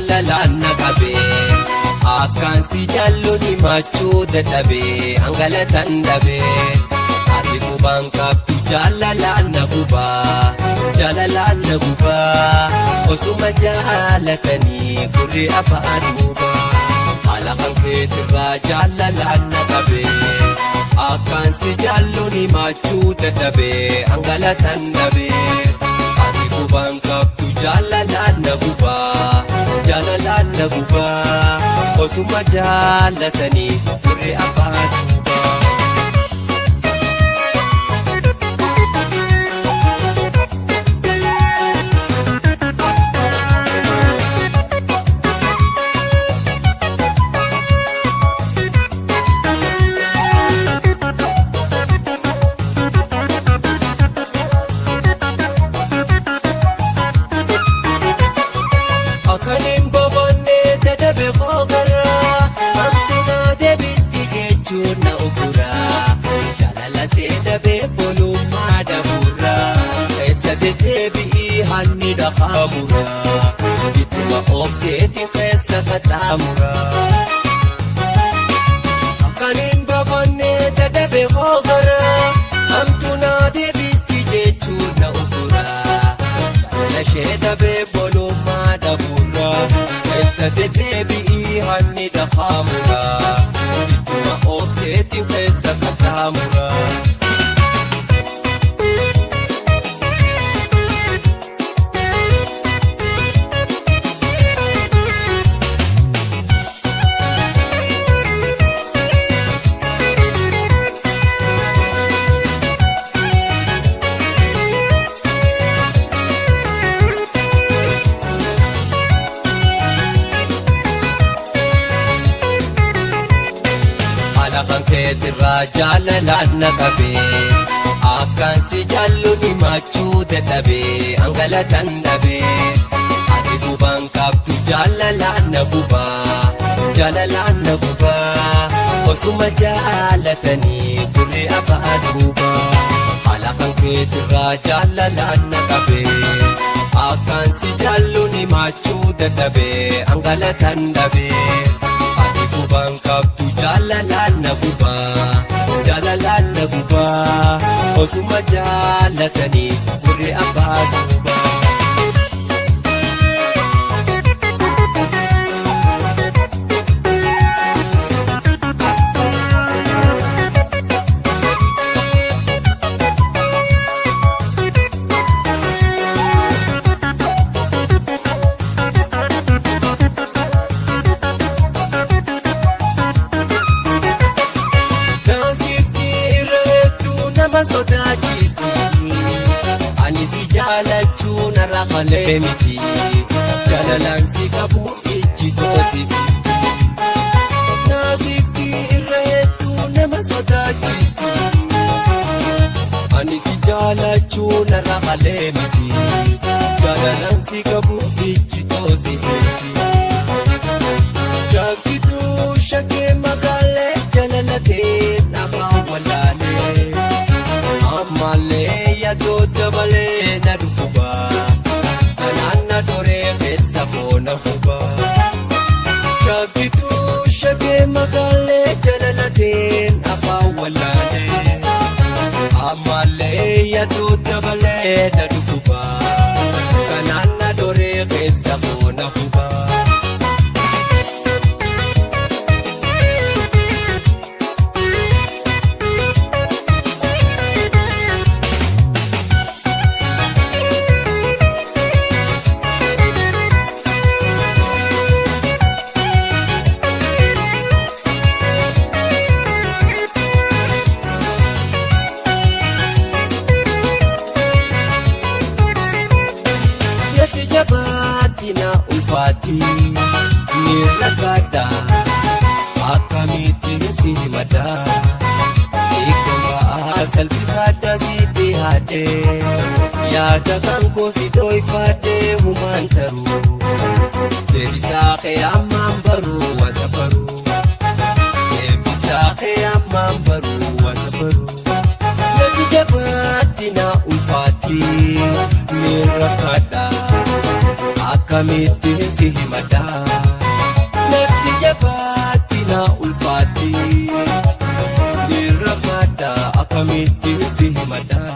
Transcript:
jaalalaan na qabee akkaan si jaalluun himachuu dadhabee hangalatan dhabee ati qubaan qabdu jaalalaan na gubaa osuma jaalatanii gurri afaan duubaa haala kan keetirraa jaalalaan na qabee akkaan si jaalluun himachuu dadhabee hangalatan dhabee ati qubaan qabdu jaalalaan na gubaa osuma jaalatanii gurri afaan duubaa. Akanin boboonne dadhabe koogaraa hamtunaa deebisti jechuun na oguraa jaalala seedhabee bolummaa dabuuraa keessa deddeebi'ii hanni dhaqaamuraa ittuma obseetiin keessa qaxxaamuraa. Akanin boboonne dadhabe koogaraa hamtunaa deebisti jechuun na oguraa jaalala seedhabee bolummaa dabuuraa keessa deddeebi'ii hanni dhaqaamuraa ittuma obseetiin keessa qaxxaamuraa. Kan keetirraa jaalalaan na qabee akkaan si jaalluun himachuu dadhabee hangalatan dhabee ati qubaan qabdu jaalalaan na gubaa osuma jaalatanii gurri afaan duubaa haala kan keetirraa jaalalaan na qabee akkaan si jaalluun himachuu dadhabee hangalatan dhabee ati qubaan qabdu jaalalaan na gubaa osuma jaalatanii gurri afaan duubaa. Sodaachisti ani si jaalachuu narra malee miti jaalalaan si qabu ijji toosifi naasifti irra hedduu nama sodaachisti ani si jaalachuu narra malee miti jaalalaan si qabu ijji toosifi jaakkituu shakkee magaalee jaalalatee nama walaalee. Ammalee yaadoo dabalee na dhukubaa kanaan na doree keessa boona hubaa shaakkituu shakkee magaalee jaalalateen afaan walaalee ammalee yaadoo dabalee na dhukubaa kanaan na doree keessa boona hubaa. Jabaatina ulfaati ni ragada akkamitti si himada eeggama salphifadha si dhiyaate yaada kan koo si dhoyfadhee humaan taruu deebisaa kee ammaan baruu wasa baruu deebisaa kee ammaan baruu wasa baruu nati jabaatina ulfaati ni ragada akkamitti si himadhaa natti jabaatti na ulfaatti dirra fadhaa akkamitti si himadhaa.